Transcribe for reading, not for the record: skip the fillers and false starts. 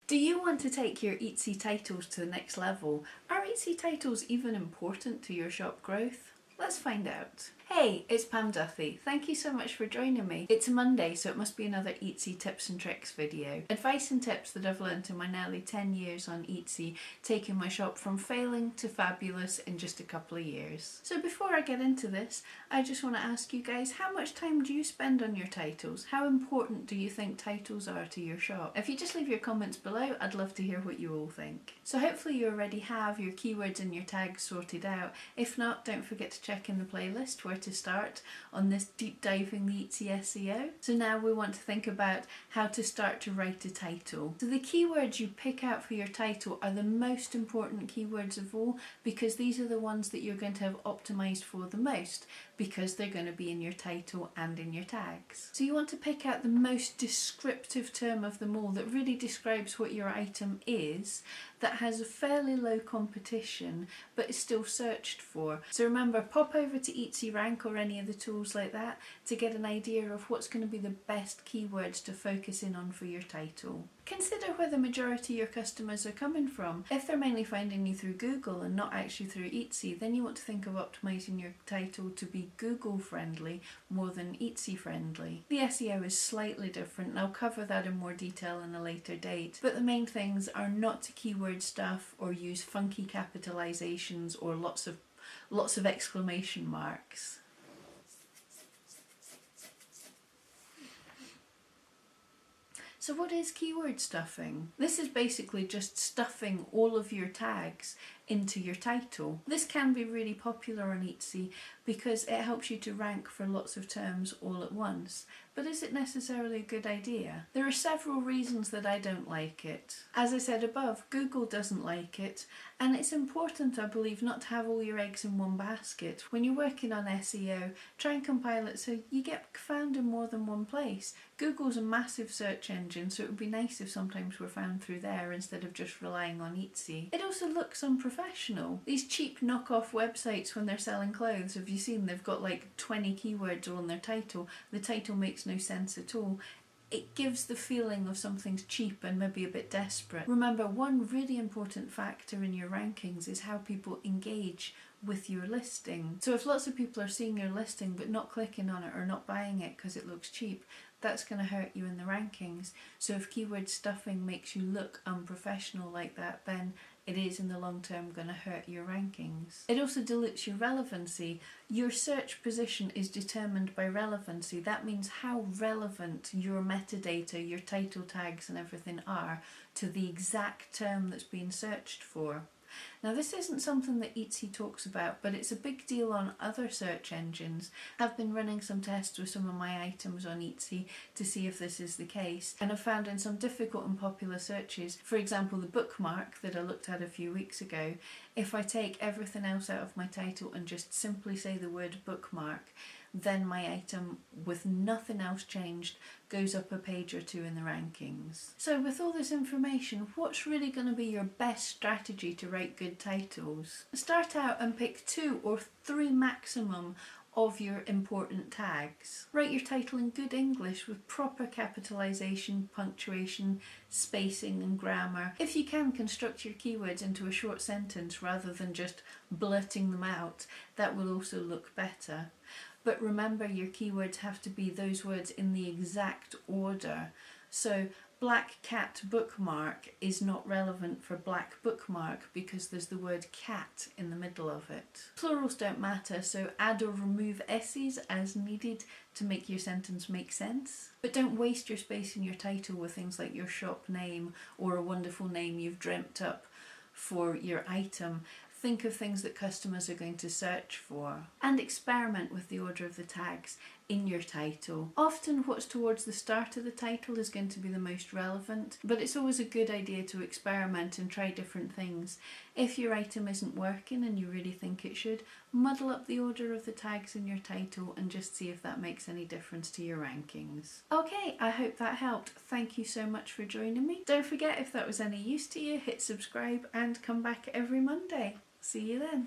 Do you want to take your Etsy titles to the next level? Are Etsy titles even important to your shop growth? Let's find out. Hey, it's Pam Duthie. Thank you so much for joining me. It's a Monday, so it must be another Etsy tips and tricks video. Advice and tips that I've learned in my nearly 10 years on Etsy, taking my shop from failing to fabulous in just a couple of years. So before I get into this, I just want to ask you guys, how much time do you spend on your titles? How important do you think titles are to your shop? If you just leave your comments below, I'd love to hear what you all think. So hopefully you already have your keywords and your tags sorted out. If not, don't forget to check in the playlist where to start on this deep diving the Etsy SEO. So now we want to think about how to start to write a title. So the keywords you pick out for your title are the most important keywords of all, because these are the ones that you're going to have optimized for the most, because they're going to be in your title and in your tags. So you want to pick out the most descriptive term of them all that really describes what your item is, that has a fairly low competition but is still searched for. So remember, pop over to Etsy Rank or any of the tools like that to get an idea of what's going to be the best keywords to focus in on for your title. Consider where the majority of your customers are coming from. If they're mainly finding you through Google and not actually through Etsy, then you want to think of optimizing your title to be Google friendly more than Etsy friendly. The SEO is slightly different, and I'll cover that in more detail in a later date, but the main things are not to keyword stuff or use funky capitalizations or lots of exclamation marks. So what is keyword stuffing? This is basically just stuffing all of your tags into your title. This can be really popular on Etsy because it helps you to rank for lots of terms all at once. But is it necessarily a good idea? There are several reasons that I don't like it. As I said above, Google doesn't like it, and it's important, I believe, not to have all your eggs in one basket. When you're working on SEO, try and compile it so you get found in more than one place. Google's a massive search engine, so it would be nice if sometimes we're found through there instead of just relying on Etsy. It also looks unprofessional. These cheap knockoff websites, when they're selling clothes, have you seen they've got like 20 keywords all in their title? The title makes no sense at all. It gives the feeling of something's cheap and maybe a bit desperate. Remember, one really important factor in your rankings is how people engage with your listing. So if lots of people are seeing your listing but not clicking on it or not buying it because it looks cheap, that's going to hurt you in the rankings. So if keyword stuffing makes you look unprofessional like that, then it is in the long term going to hurt your rankings. It also dilutes your relevancy. Your search position is determined by relevancy. That means how relevant your metadata, your title tags and everything are to the exact term that's being searched for. Now, this isn't something that Etsy talks about, but it's a big deal on other search engines. I've been running some tests with some of my items on Etsy to see if this is the case, and I've found in some difficult and popular searches, for example the bookmark that I looked at a few weeks ago, if I take everything else out of my title and just simply say the word bookmark, then my item, with nothing else changed, goes up a page or two in the rankings. So with all this information, what's really going to be your best strategy to write good titles? Start out and pick 2 or 3 maximum of your important tags. Write your title in good English with proper capitalization, punctuation, spacing and grammar. If you can, construct your keywords into a short sentence rather than just blurting them out. That will also look better. But remember, your keywords have to be those words in the exact order. So black cat bookmark is not relevant for black bookmark because there's the word cat in the middle of it. Plurals don't matter, so add or remove s's as needed to make your sentence make sense. But don't waste your space in your title with things like your shop name or a wonderful name you've dreamt up for your item. Think of things that customers are going to search for, and experiment with the order of the tags in your title. Often what's towards the start of the title is going to be the most relevant, but it's always a good idea to experiment and try different things. If your item isn't working and you really think it should, muddle up the order of the tags in your title and just see if that makes any difference to your rankings. Okay, I hope that helped. Thank you so much for joining me. Don't forget, if that was any use to you, hit subscribe and come back every Monday. See you then.